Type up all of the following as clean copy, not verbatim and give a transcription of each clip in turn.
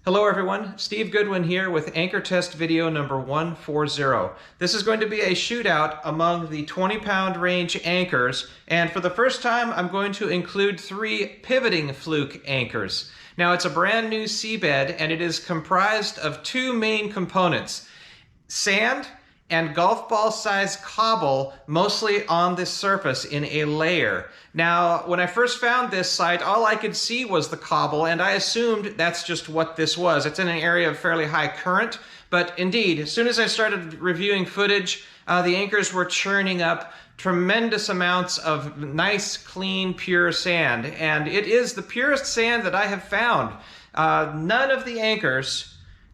Hello everyone, Steve Goodwin here with anchor test video number 140. This is going to be a shootout among the 20-pound range anchors, and for the first time I'm going to include 3 pivoting fluke anchors. Now it's a brand new seabed and it is comprised of 2 main components: sand and golf ball size cobble, mostly on the surface in a layer. Now, when I first found this site, all I could see was the cobble, and I assumed that's just what this was. It's in an area of fairly high current, but indeed, as soon as I started reviewing footage, the anchors were churning up tremendous amounts of nice, clean, pure sand, and it is the purest sand that I have found. None of the anchors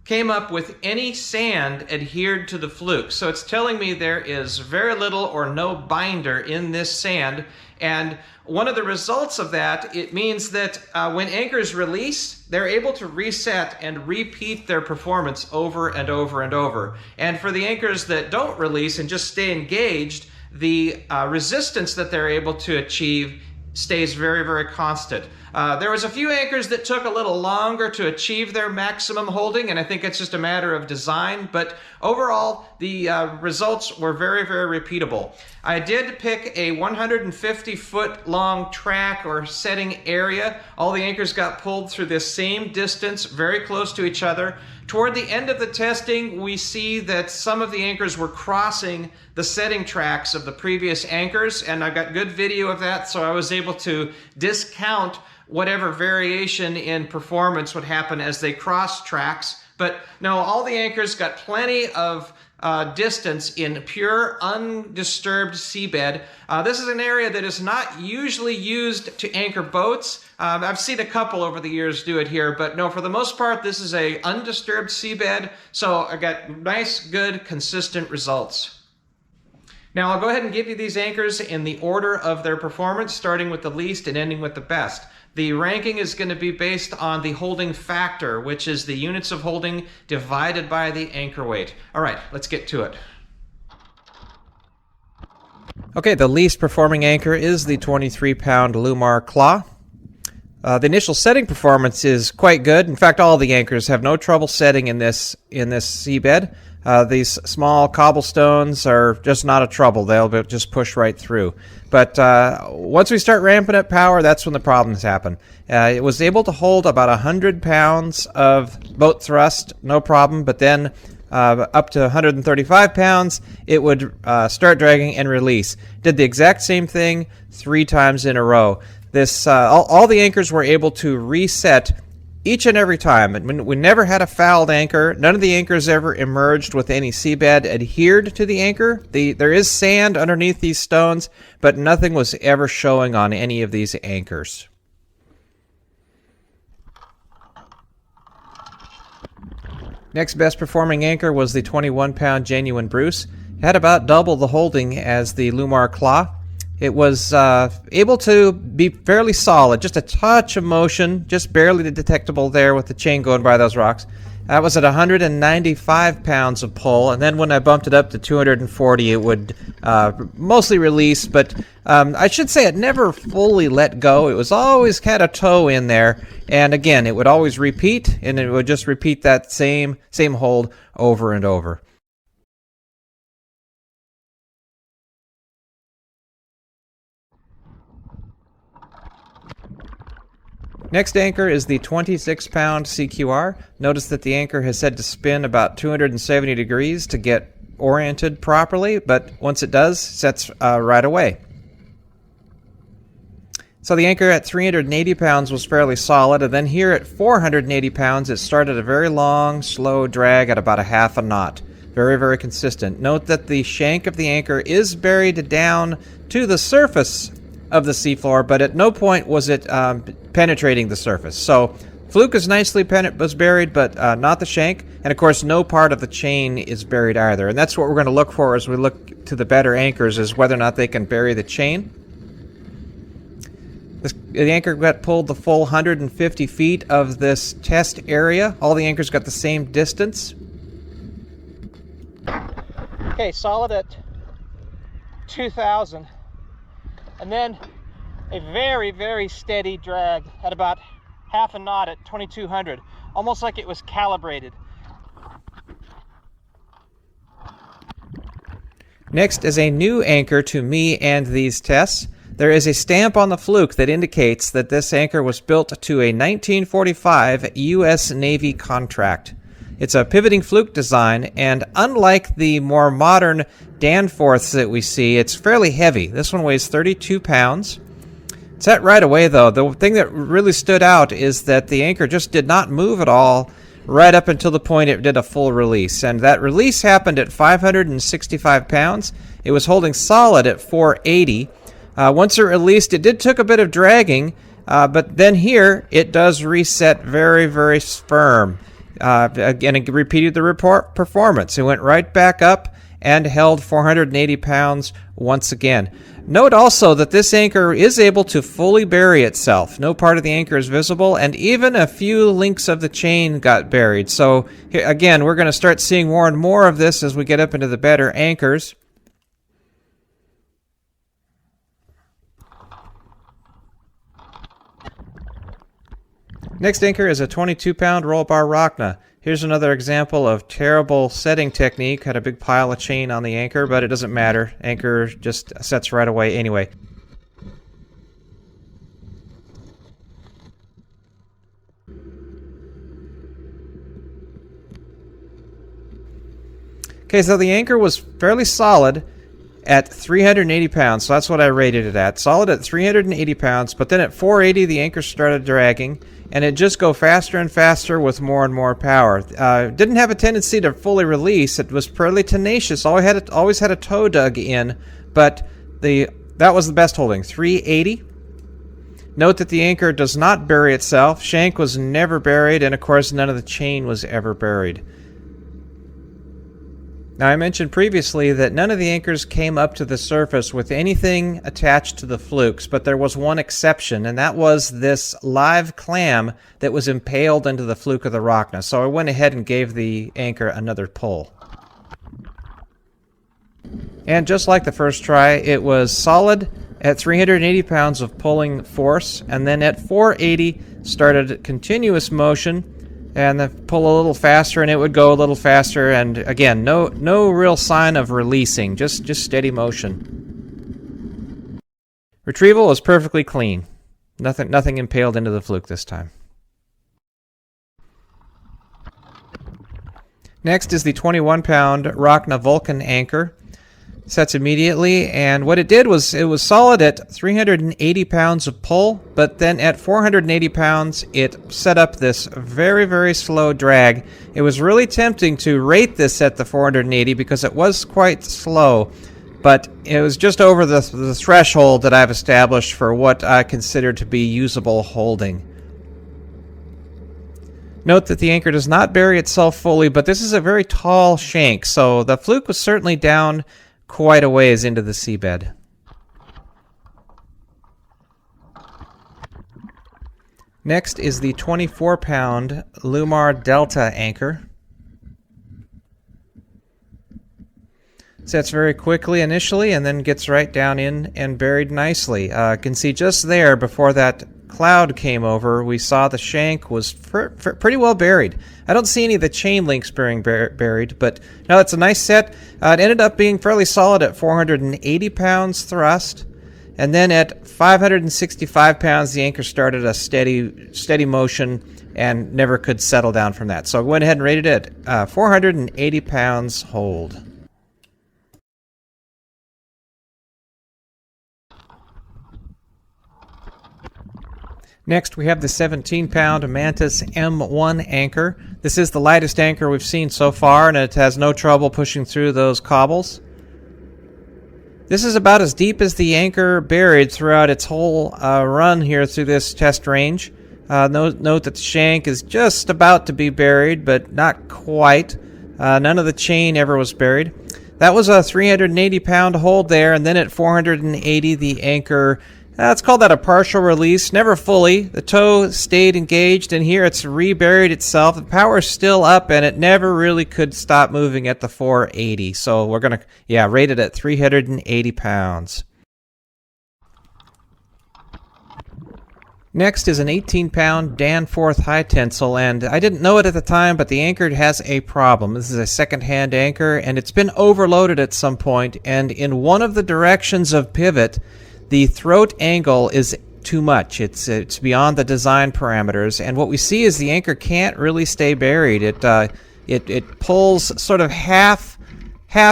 came up with any sand adhered to the fluke. So it's telling me there is very little or no binder in this sand. And one of the results of that, it means that when anchors release, they're able to reset and repeat their performance over and over and over. And for the anchors that don't release and just stay engaged, the resistance that they're able to achieve stays very, very constant. There was a few anchors that took a little longer to achieve their maximum holding, and I think it's just a matter of design, but overall the results were very, very repeatable. I did pick a 150-foot long track or setting area. All the anchors got pulled through this same distance, very close to each other. Toward the end of the testing, we see that some of the anchors were crossing the setting tracks of the previous anchors, and I got good video of that, so I was able to discount whatever variation in performance would happen as they cross tracks. But no, all the anchors got plenty of distance in pure, undisturbed seabed. This is an area that is not usually used to anchor boats. I've seen a couple over the years do it here, but no, for the most part, this is a undisturbed seabed, so I got nice, good, consistent results. Now I'll go ahead and give you these anchors in the order of their performance, starting with the least and ending with the best. The ranking is going to be based on the holding factor, which is the units of holding divided by the anchor weight. All right, let's get to it. Okay, the least performing anchor is the 23-pound Lumar Claw. The initial setting performance is quite good. In fact, all the anchors have no trouble setting in this seabed. These small cobblestones are just not a trouble. They'll just push right through. But once we start ramping up power, that's when the problems happen. It was able to hold about 100 pounds of boat thrust, no problem, but then up to 135 pounds, it would start dragging and release. Did the exact same thing 3 times in a row. This all the anchors were able to reset each and every time. We never had a fouled anchor. None of the anchors ever emerged with any seabed adhered to the anchor. There is sand underneath these stones, but nothing was ever showing on any of these anchors. Next best performing anchor was the 21-pound Genuine Bruce. It had about double the holding as the Lumar Claw. It was able to be fairly solid, just a touch of motion, just barely detectable there with the chain going by those rocks. That was at 195 pounds of pull, and then when I bumped it up to 240, it would mostly release, but I should say it never fully let go. It was always kind of toe in there, and again, it would always repeat, and it would just repeat that same hold over and over. Next anchor is the 26-pound CQR. Notice that the anchor has said to spin about 270 degrees to get oriented properly, but once it does, sets right away. So the anchor at 380 pounds was fairly solid, and then here at 480 pounds, it started a very long, slow drag at about a half a knot. Very, very consistent. Note that the shank of the anchor is buried down to the surface of the seafloor, but at no point was it penetrating the surface. So fluke is nicely was buried, but not the shank, and of course no part of the chain is buried either, and that's what we're going to look for as we look to the better anchors, is whether or not they can bury the chain. The anchor got pulled the full 150 feet of this test area. All the anchors got the same distance. Okay, solid at 2,000. And then a very, very steady drag at about half a knot at 2,200. almost like it was calibrated. Next is a new anchor to me and these tests. There is a stamp on the fluke that indicates that this anchor was built to a 1945 U.S. Navy contract. It's a pivoting fluke design, and unlike the more modern Danforths that we see, it's fairly heavy. This one weighs 32 pounds. Set right away, though. The thing that really stood out is that the anchor just did not move at all right up until the point it did a full release. And that release happened at 565 pounds. It was holding solid at 480. Once it released, it did took a bit of dragging, but then here it does reset very, very firm. Again, it repeated the performance. It went right back up and held 480 pounds once again. Note also that this anchor is able to fully bury itself. No part of the anchor is visible, and even a few links of the chain got buried. So here, again, we're going to start seeing more and more of this as we get up into the better anchors. Next anchor is a 22-pound roll bar Rockna. Here's another example of terrible setting technique. Had a big pile of chain on the anchor, but it doesn't matter. Anchor just sets right away anyway. Okay, so the anchor was fairly solid at 380 pounds, so that's what I rated it at. Solid at 380 pounds, but then at 480 the anchor started dragging, and it just go faster and faster with more and more power. Didn't have a tendency to fully release. It was fairly tenacious. Always had a toe dug in, but that was the best holding, 380. Note that the anchor does not bury itself. Shank was never buried, and of course none of the chain was ever buried. Now, I mentioned previously that none of the anchors came up to the surface with anything attached to the flukes, but there was one exception, and that was this live clam that was impaled into the fluke of the Rockna. So I went ahead and gave the anchor another pull. And just like the first try, it was solid at 380 pounds of pulling force, and then at 480 started continuous motion, and then pull a little faster, and it would go a little faster, and again, no real sign of releasing, just steady motion. Retrieval was perfectly clean. Nothing impaled into the fluke this time. Next is the 21-pound Rockna Vulcan anchor. Sets immediately, and what it did was it was solid at 380 pounds of pull, but then at 480 pounds it set up this very, very slow drag. It was really tempting to rate this at the 480 because it was quite slow, but it was just over the threshold that I've established for what I consider to be usable holding. Note that the anchor does not bury itself fully, but this is a very tall shank, so the fluke was certainly down quite a ways into the seabed. Next is the 24-pound Lumar Delta anchor. Sets very quickly initially and then gets right down in and buried nicely. You can see just there before that cloud came over, we saw the shank was pretty well buried. I don't see any of the chain links being buried, but no, it's a nice set. It ended up being fairly solid at 480 pounds thrust, and then at 565 pounds, the anchor started a steady motion and never could settle down from that. So I went ahead and rated it 480 pounds hold. Next, we have the 17-pound Amantis M1 anchor. This is the lightest anchor we've seen so far, and it has no trouble pushing through those cobbles. This is about as deep as the anchor buried throughout its whole run here through this test range. Note that the shank is just about to be buried, but not quite. None of the chain ever was buried. That was a 380-pound hold there, and then at 480, the anchor... let's call that a partial release, never fully. The toe stayed engaged, and here it's reburied itself. The power's still up, and it never really could stop moving at the 480. So we're going to, rate it at 380 pounds. Next is an 18-pound Danforth high tensile, and I didn't know it at the time, but the anchor has a problem. This is a second-hand anchor, and it's been overloaded at some point, and in one of the directions of pivot, the throat angle is too much. It's beyond the design parameters, and what we see is the anchor can't really stay buried. It pulls sort of half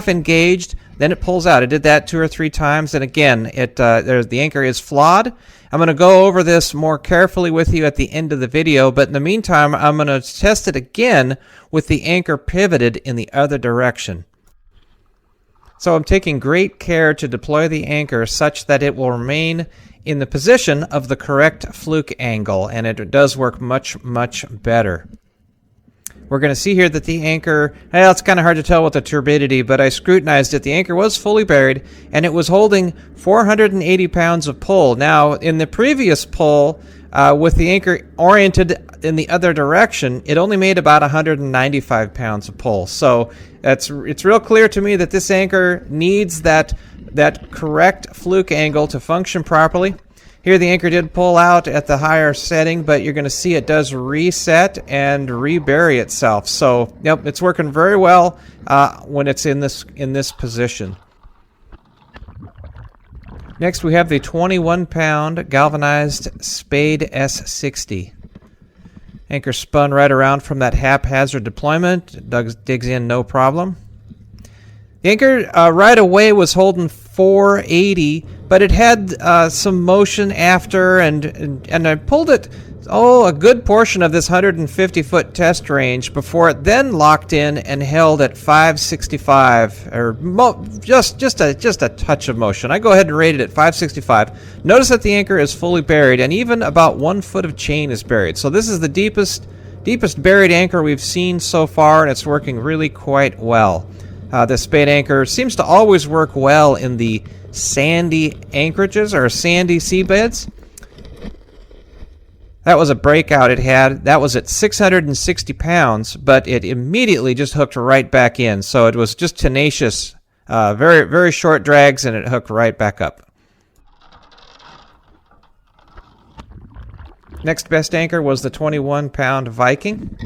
engaged, then it pulls out. It did that 2 or 3 times, and again, the anchor is flawed. I'm going to go over this more carefully with you at the end of the video, but in the meantime, I'm going to test it again with the anchor pivoted in the other direction. So I'm taking great care to deploy the anchor such that it will remain in the position of the correct fluke angle, and it does work much, much better. We're going to see here that the anchor, well, it's kind of hard to tell with the turbidity, but I scrutinized it. The anchor was fully buried, and it was holding 480 pounds of pull. Now, in the previous pull, with the anchor oriented in the other direction, it only made about 195 pounds of pull. So it's real clear to me that this anchor needs that correct fluke angle to function properly. Here the anchor did pull out at the higher setting, but you're going to see it does reset and rebury itself. So, yep, it's working very well when it's in this position. Next, we have the 21-pound galvanized Spade S60. Anchor spun right around from that haphazard deployment. Digs in no problem. The anchor right away was holding 480, but it had some motion after, and I pulled it a good portion of this 150-foot test range before it then locked in and held at 565, or just a touch of motion. I go ahead and rate it at 565. Notice that the anchor is fully buried, and even about 1 foot of chain is buried. So this is the deepest buried anchor we've seen so far, and it's working really quite well. The Spade Anchor seems to always work well in the sandy anchorages or sandy seabeds. That was a breakout it had. That was at 660 pounds, but it immediately just hooked right back in. So it was just tenacious, very, very short drags, and it hooked right back up. Next best anchor was the 21-pound Viking.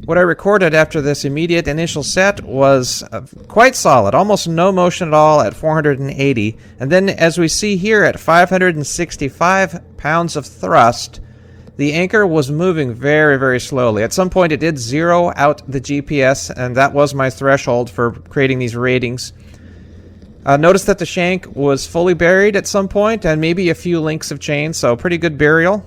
What I recorded after this immediate initial set was quite solid, almost no motion at all at 480. And then as we see here at 565 pounds of thrust, the anchor was moving very, very slowly. At some point it did zero out the GPS, and that was my threshold for creating these ratings. Notice that the shank was fully buried at some point, and maybe a few links of chain, so pretty good burial.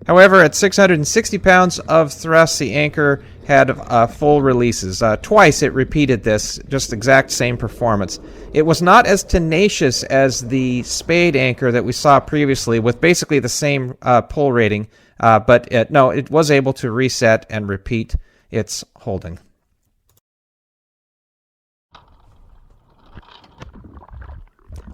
However, at 660 pounds of thrust, the anchor had full releases. Twice it repeated this, just exact same performance. It was not as tenacious as the Spade Anchor that we saw previously, with basically the same pull rating, but it was able to reset and repeat its holding.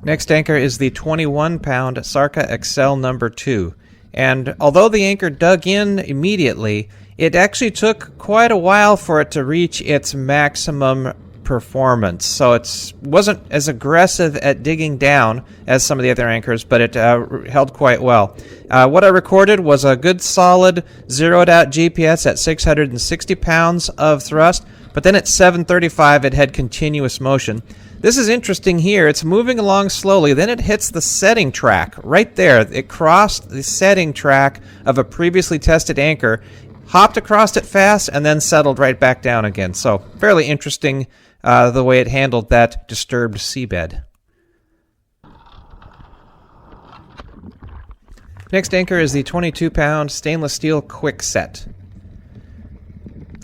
Next anchor is the 21-pound Sarka XL number 2. And although the anchor dug in immediately, it actually took quite a while for it to reach its maximum performance. So it wasn't as aggressive at digging down as some of the other anchors, but it held quite well. What I recorded was a good solid zeroed out GPS at 660 pounds of thrust, but then at 735 it had continuous motion. This is interesting here. It's moving along slowly. Then it hits the setting track right there. It crossed the setting track of a previously tested anchor, hopped across it fast, and then settled right back down again. So fairly interesting the way it handled that disturbed seabed. Next anchor is the 22-pound stainless steel Quickset.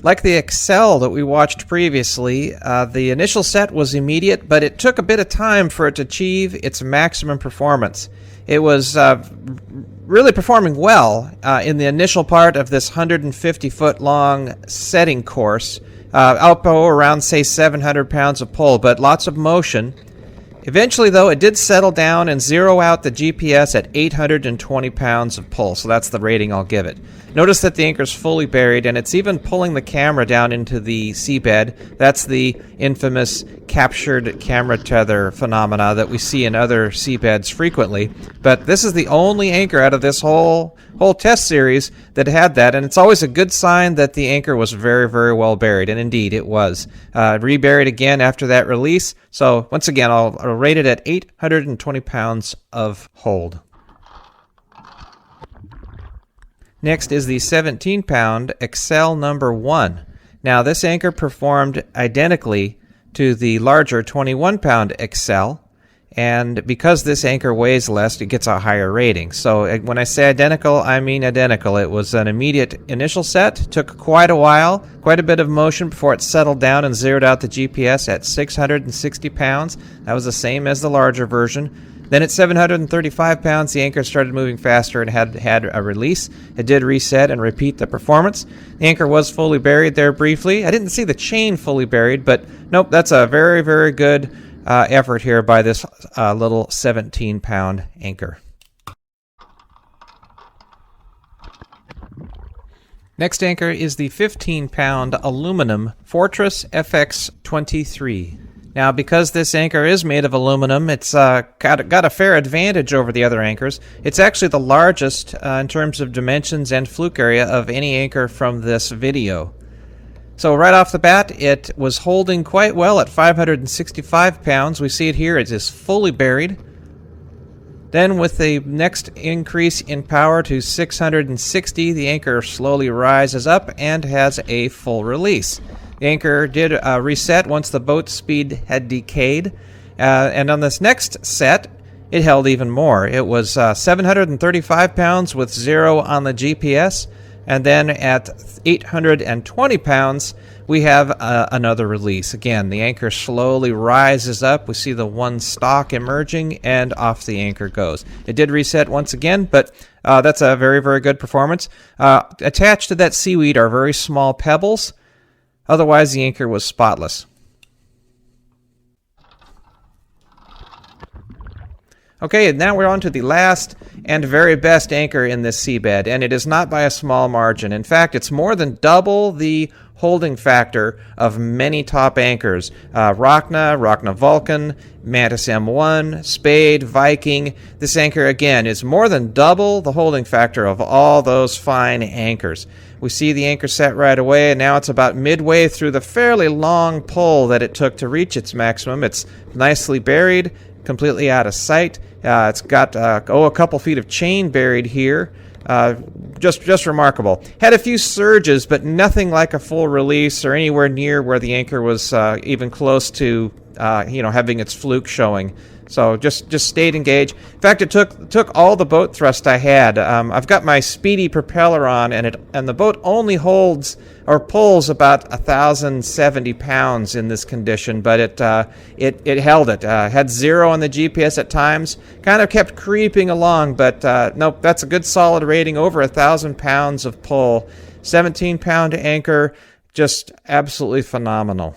Like the XL that we watched previously, the initial set was immediate, but it took a bit of time for it to achieve its maximum performance. It was really performing well in the initial part of this 150-foot long setting course, outbow around, say, 700 pounds of pull, but lots of motion. Eventually, though, it did settle down and zero out the GPS at 820 pounds of pull, so that's the rating I'll give it. Notice that the anchor is fully buried, and it's even pulling the camera down into the seabed. That's the infamous captured camera tether phenomena that we see in other seabeds frequently. But this is the only anchor out of this whole test series that had that, and it's always a good sign that the anchor was very, very well buried, and indeed it was. Reburied again after that release, so once again I'll rate it at 820 pounds of hold. Next is the 17-pound XL number 1. Now this anchor performed identically to the larger 21-pound XL, and because this anchor weighs less, it gets a higher rating. So when I say identical, I mean identical. It was an immediate initial set, took quite a while, quite a bit of motion before it settled down and zeroed out the GPS at 660 pounds. That was the same as the larger version. Then at 735 pounds, the anchor started moving faster and had a release. It did reset and repeat the performance. The anchor was fully buried there briefly. I didn't see the chain fully buried, but nope, that's a very, very good effort here by this little 17-pound anchor. Next anchor is the 15-pound aluminum Fortress FX23. Now, because this anchor is made of aluminum, it's got a fair advantage over the other anchors. It's actually the largest in terms of dimensions and fluke area of any anchor from this video. So right off the bat, it was holding quite well at 565 pounds. We see it here. It is fully buried. Then with the next increase in power to 660, the anchor slowly rises up and has a full release. The anchor did reset once the boat speed had decayed, and on this next set, it held even more. It was 735 pounds with 0 on the GPS, and then at 820 pounds, we have another release. Again, the anchor slowly rises up. We see the one stalk emerging, and off the anchor goes. It did reset once again, but that's a very, very good performance. Attached to that seaweed are very small pebbles. Otherwise, the anchor was spotless. Okay, now we're on to the last and very best anchor in this seabed, and it is not by a small margin. In fact, it's more than double the holding factor of many top anchors. Rockna Vulcan, Amantis M1, Spade, Viking. This anchor, again, is more than double the holding factor of all those fine anchors. We see the anchor set right away, and now it's about midway through the fairly long pull that it took to reach its maximum. It's nicely buried, completely out of sight. It's got a couple feet of chain buried here. Just remarkable. Had a few surges, but nothing like a full release or anywhere near where the anchor was even close to having its fluke showing. So just stayed engaged. In fact, it took all the boat thrust I had. I've got my speedy propeller on, and the boat only holds or pulls about 1,070 pounds in this condition, but it held it. Had 0 on the GPS at times. Kind of kept creeping along, but nope, that's a good solid rating. Over 1,000 pounds of pull. 17-pound anchor, just absolutely phenomenal.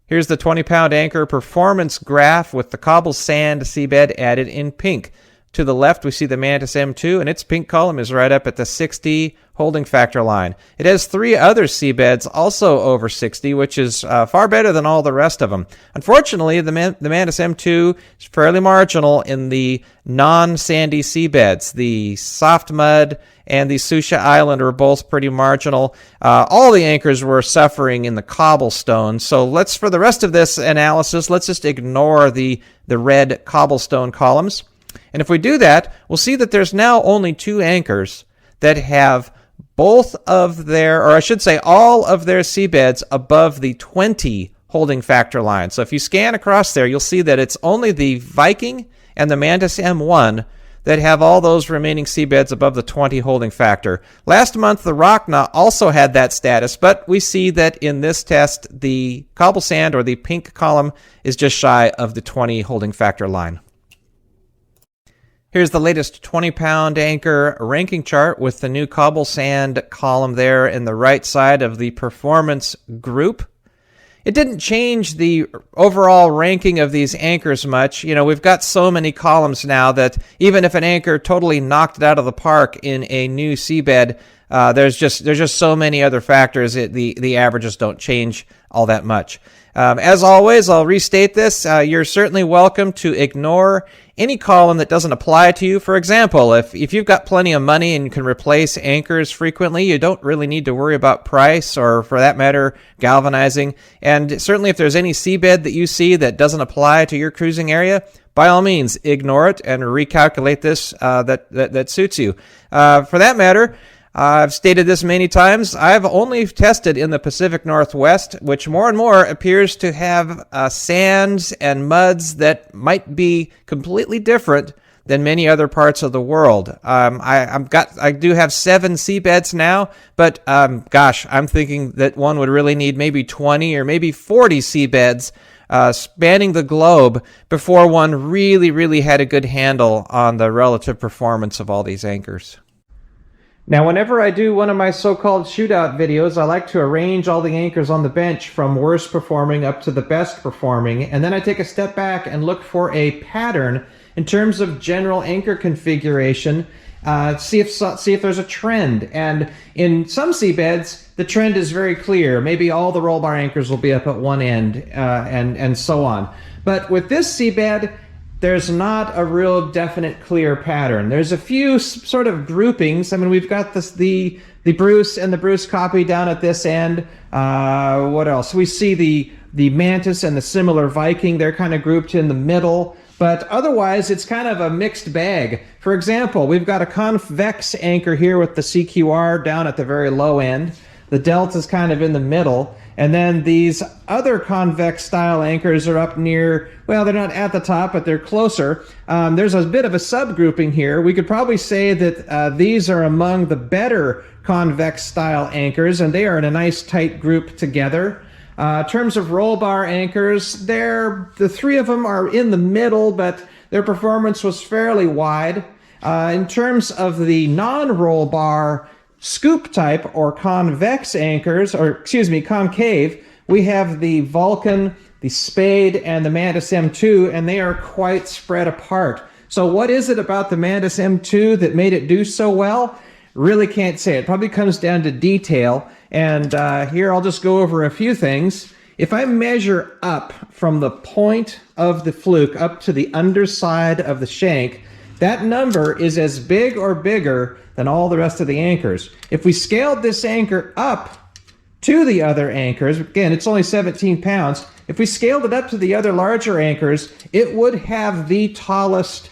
Here's the 20-pound anchor performance graph with the Cobble sand seabed added in pink. To the left, we see the Amantis M2, and its pink column is right up at the 60 holding factor line. It has 3 other seabeds also over 60, which is far better than all the rest of them. Unfortunately, the Amantis M2 is fairly marginal in the non-sandy seabeds. The soft mud and the Susha Island were both pretty marginal. All the anchors were suffering in the cobblestone. So for the rest of this analysis, let's just ignore the red cobblestone columns. And if we do that, we'll see that there's now only 2 anchors that have both of their, or I should say all of their seabeds above the 20 holding factor line. So if you scan across there, you'll see that it's only the Viking and the Amantis M1 that have all those remaining seabeds above the 20 holding factor. Last month, the Rockna also had that status, but we see that in this test, the Cobble sand, or the pink column, is just shy of the 20 holding factor line. Here's the latest 20-pound anchor ranking chart with the new Cobble sand column there in the right side of the performance group. it didn't change the overall ranking of these anchors much. You know, we've got so many columns now that even if an anchor totally knocked it out of the park in a new seabed, there's just so many other factors. The averages don't change all that much. As always, I'll restate this. You're certainly welcome to ignore any column that doesn't apply to you. For example, if you've got plenty of money and can replace anchors frequently, you don't really need to worry about price or, for that matter, galvanizing. And certainly if there's any seabed that you see that doesn't apply to your cruising area, by all means, ignore it and recalculate this that suits you. For that matter, I've stated this many times. I've only tested in the Pacific Northwest, which more and more appears to have sands and muds that might be completely different than many other parts of the world. I do have 7 seabeds now, but gosh, I'm thinking that one would really need maybe 20 or maybe 40 seabeds spanning the globe before one really had a good handle on the relative performance of all these anchors. Now, whenever I do one of my so-called shootout videos, I like to arrange all the anchors on the bench from worst performing up to the best performing, and then I take a step back and look for a pattern in terms of general anchor configuration, see if there's a trend. And in some seabeds, the trend is very clear. Maybe all the roll bar anchors will be up at one end, and so on. But with this seabed, there's not a real definite clear pattern. There's a few sort of groupings. I mean, we've got the Bruce and the Bruce copy down at this end. What else? We see the Amantis and the similar Viking. They're kind of grouped in the middle. But otherwise, it's kind of a mixed bag. For example, we've got a convex anchor here with the CQR down at the very low end. The Delta is kind of in the middle. And then these other convex style anchors are up near, well, they're not at the top, but they're closer. There's a bit of a subgrouping here. We could probably say that these are among the better convex style anchors, and they are in a nice tight group together. In terms of roll bar anchors, the 3 of them are in the middle, but their performance was fairly wide. In terms of the non-roll bar scoop type or convex anchors, or excuse me, concave, we have the Vulcan, the Spade, and the Amantis M2, and they are quite spread apart. So what is it about the Amantis M2 that made it do so well? Really can't say. It probably comes down to detail. And here I'll just go over a few things. If I measure up from the point of the fluke up to the underside of the shank, that number is as big or bigger than all the rest of the anchors. If we scaled this anchor up to the other anchors, again, it's only 17 pounds. If we scaled it up to the other larger anchors, it would have the tallest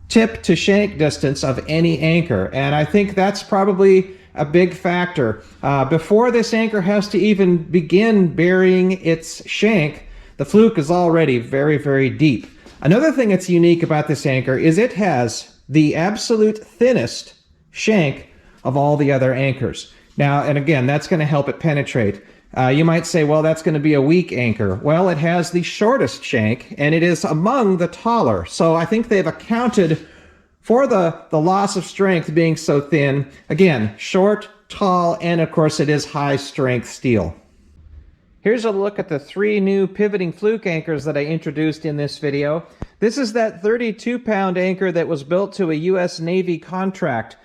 tip to shank distance of any anchor. And I think that's probably a big factor. Before this anchor has to even begin burying its shank, the fluke is already very deep. Another thing that's unique about this anchor is it has the absolute thinnest shank of all the other anchors. Now, and again, that's going to help it penetrate. You might say, well, that's going to be a weak anchor. Well, it has the shortest shank, and it is among the taller. So I think they've accounted for the loss of strength being so thin. Again, short, tall, and of course it is high-strength steel. Here's a look at the 3 new pivoting fluke anchors that I introduced in this video. This is that 32-pound anchor that was built to a U.S. Navy contract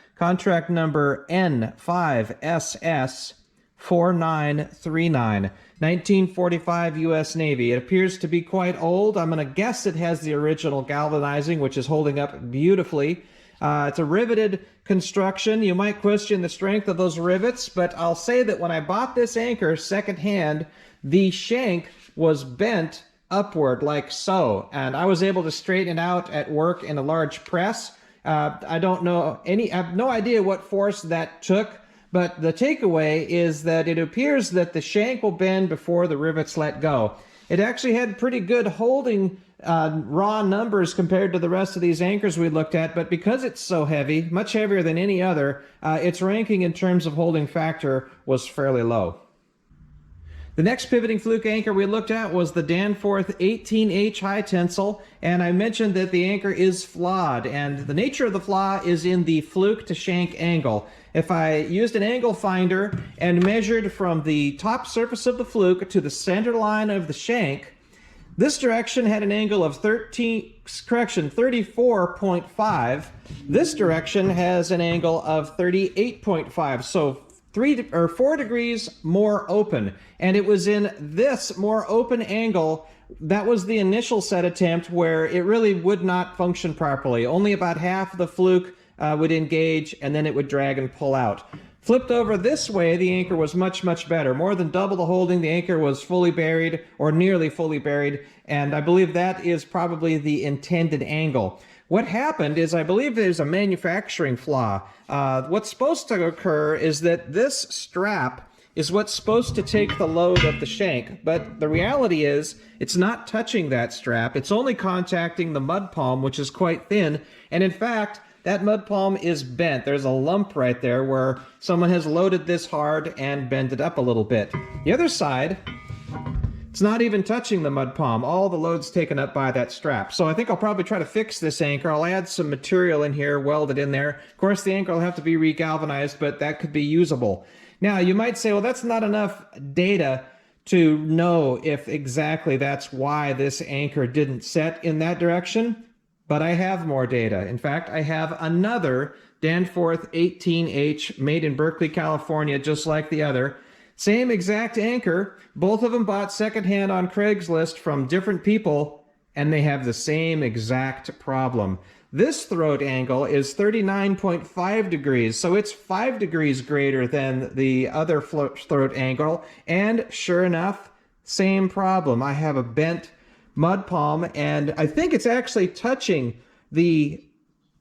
number N5SS4939, 1945 U.S. Navy. It appears to be quite old. I'm going to guess it has the original galvanizing, which is holding up beautifully. It's a riveted construction. You might question the strength of those rivets, but I'll say that when I bought this anchor secondhand, the shank was bent upward like so, and I was able to straighten it out at work in a large press. I have no idea what force that took, but the takeaway is that it appears that the shank will bend before the rivets let go. It actually had pretty good holding raw numbers compared to the rest of these anchors we looked at, but because it's so heavy, much heavier than any other, its ranking in terms of holding factor was fairly low. The next pivoting fluke anchor we looked at was the Danforth 18H high tensile, and I mentioned that the anchor is flawed, and the nature of the flaw is in the fluke to shank angle. If I used an angle finder and measured from the top surface of the fluke to the center line of the shank, this direction had an angle of 34.5. This direction has an angle of 38.5, so 3 or 4 degrees more open. And it was in this more open angle that was the initial set attempt where it really would not function properly. Only about half of the fluke would engage, and then it would drag and pull out. Flipped over this way, the anchor was much, much better. More than double the holding, the anchor was fully buried, or nearly fully buried, and I believe that is probably the intended angle. What happened is, I believe there's a manufacturing flaw. What's supposed to occur is that this strap is what's supposed to take the load of the shank, but the reality is it's not touching that strap. It's only contacting the mud palm, which is quite thin, and in fact, that mud palm is bent. There's a lump right there where someone has loaded this hard and bent it up a little bit. The other side, it's not even touching the mud palm. All the load's taken up by that strap. So I think I'll probably try to fix this anchor. I'll add some material in here, weld it in there. Of course, the anchor will have to be regalvanized, but that could be usable. Now, you might say, well, that's not enough data to know if exactly that's why this anchor didn't set in that direction, but I have more data. In fact, I have another Danforth 18H made in Berkeley, California, just like the other. Same exact anchor. Both of them bought secondhand on Craigslist from different people, and they have the same exact problem. This throat angle is 39.5 degrees, so it's 5 degrees greater than the other throat angle, and sure enough, same problem. I have a bent mud palm, and I think it's actually touching the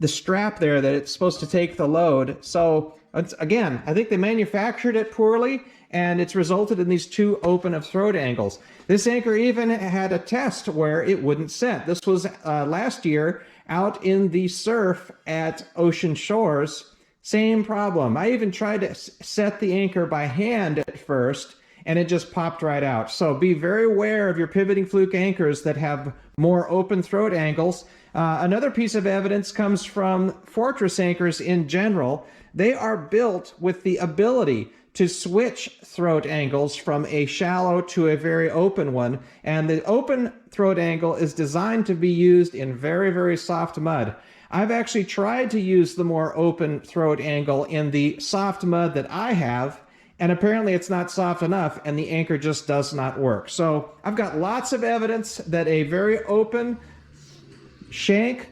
strap there that it's supposed to take the load. So again, I think they manufactured it poorly, and it's resulted in these two open of throat angles. This anchor even had a test where it wouldn't set. This was last year out in the surf at Ocean Shores. Same problem. I even tried to set the anchor by hand at first, and it just popped right out. So be very aware of your pivoting fluke anchors that have more open throat angles. Another piece of evidence comes from fortress anchors in general. They are built with the ability to switch throat angles from a shallow to a very open one, and the open throat angle is designed to be used in very, very soft mud. I've actually tried to use the more open throat angle in the soft mud that I have, and apparently it's not soft enough, and the anchor just does not work. So I've got lots of evidence that a very open shank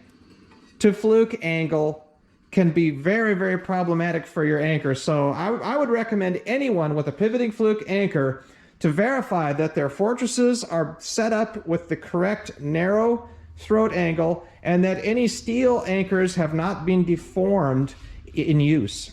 to fluke angle can be very, very problematic for your anchor. So I would recommend anyone with a pivoting fluke anchor to verify that their fortresses are set up with the correct narrow throat angle, and that any steel anchors have not been deformed in use.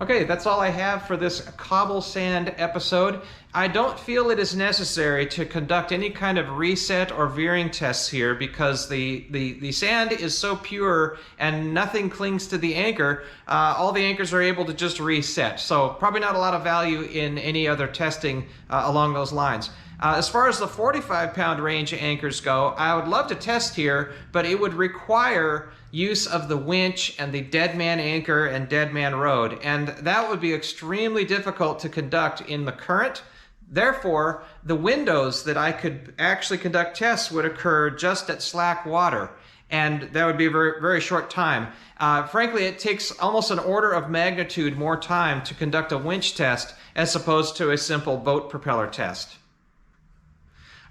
Okay, that's all I have for this cobble sand episode. I don't feel it is necessary to conduct any kind of reset or veering tests here because the sand is so pure and nothing clings to the anchor. All the anchors are able to just reset. So probably not a lot of value in any other testing along those lines. As far as the 45-pound range anchors go, I would love to test here, but it would require use of the winch and the dead man anchor and dead man rode, and that would be extremely difficult to conduct in the current. Therefore, the windows that I could actually conduct tests would occur just at slack water, and that would be a very, very short time. Frankly, it takes almost an order of magnitude more time to conduct a winch test as opposed to a simple boat propeller test.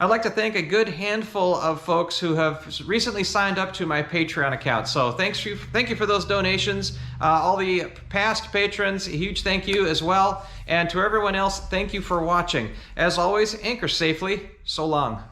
I'd like to thank a good handful of folks who have recently signed up to my Patreon account. So thank you for those donations. All the past patrons, a huge thank you as well. And to everyone else, thank you for watching. As always, anchor safely. So long.